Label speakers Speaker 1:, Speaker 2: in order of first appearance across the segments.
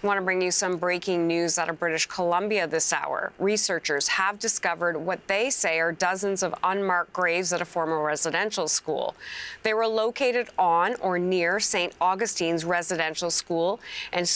Speaker 1: I want to bring you some breaking news out of British Columbia this hour. Researchers have discovered what they say are dozens of unmarked graves at a former residential school. They were located on or near St. Augustine's residential school and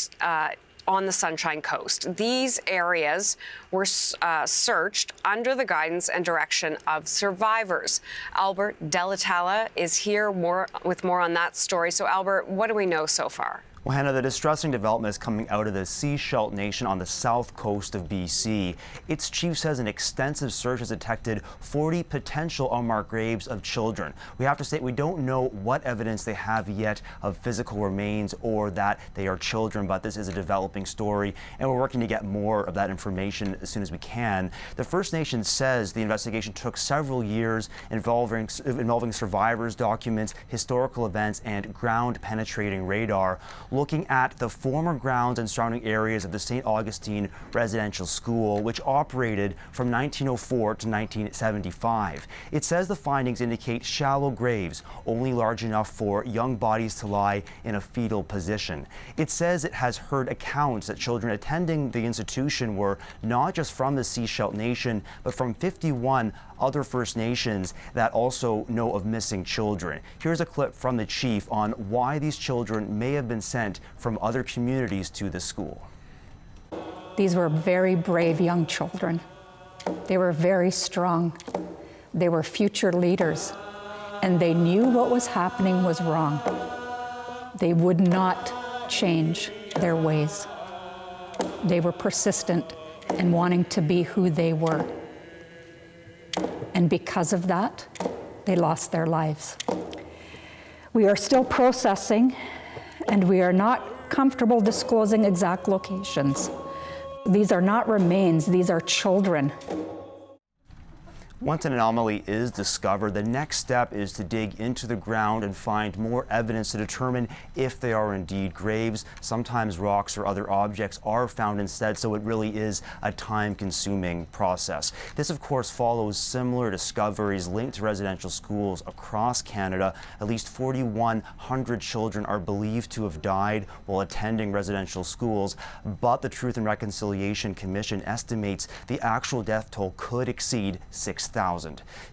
Speaker 1: on the Sunshine Coast. These areas were searched under the guidance and direction of survivors. Albert Delatala is here with more on that story. So, Albert, what do we know so far?
Speaker 2: Well, Hannah, the distressing development is coming out of the Sechelt Nation on the south coast of BC. Its chief says an extensive search has detected 40 potential unmarked graves of children. We have to say we don't know what evidence they have yet of physical remains or that they are children, but this is a developing story, and we're working to get more of that information as soon as we can. The First Nation says the investigation took several years involving survivors' documents, historical events, and ground-penetrating radar, looking at the former grounds and surrounding areas of the St. Augustine Residential School, which operated from 1904 to 1975. It says the findings indicate shallow graves, only large enough for young bodies to lie in a fetal position. It says it has heard accounts that children attending the institution were not just from the Sechelt Nation, but from 51 other First Nations that also know of missing children. Here's a clip from the chief on why these children may have been sent from other communities to the school.
Speaker 3: These were very brave young children. They were very strong. They were future leaders, and they knew what was happening was wrong. They would not change their ways. They were persistent in wanting to be who they were. And because of that, they lost their lives. We are still processing, and we are not comfortable disclosing exact locations. These are not remains, these are children.
Speaker 2: Once an anomaly is discovered, the next step is to dig into the ground and find more evidence to determine if they are indeed graves. Sometimes rocks or other objects are found instead, so it really is a time-consuming process. This, of course, follows similar discoveries linked to residential schools across Canada. At least 4,100 children are believed to have died while attending residential schools, but the Truth and Reconciliation Commission estimates the actual death toll could exceed 6,000.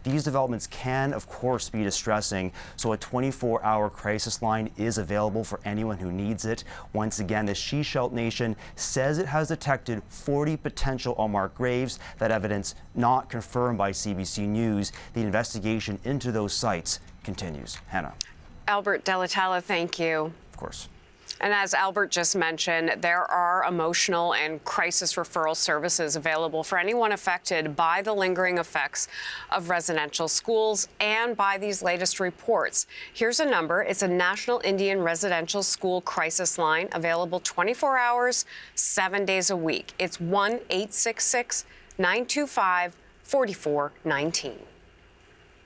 Speaker 2: These developments can, of course, be distressing, so a 24-hour crisis line is available for anyone who needs it. Once again, the Shíshálh Nation says it has detected 40 potential unmarked graves. That evidence not confirmed by CBC News. The investigation into those sites continues. Hannah.
Speaker 1: Albert Delatala, thank you.
Speaker 2: Of course.
Speaker 1: And as Albert just mentioned, there are emotional and crisis referral services available for anyone affected by the lingering effects of residential schools and by these latest reports. Here's a number. It's a National Indian Residential School Crisis Line, available 24 hours, 7 days a week. It's 1-866-925-4419.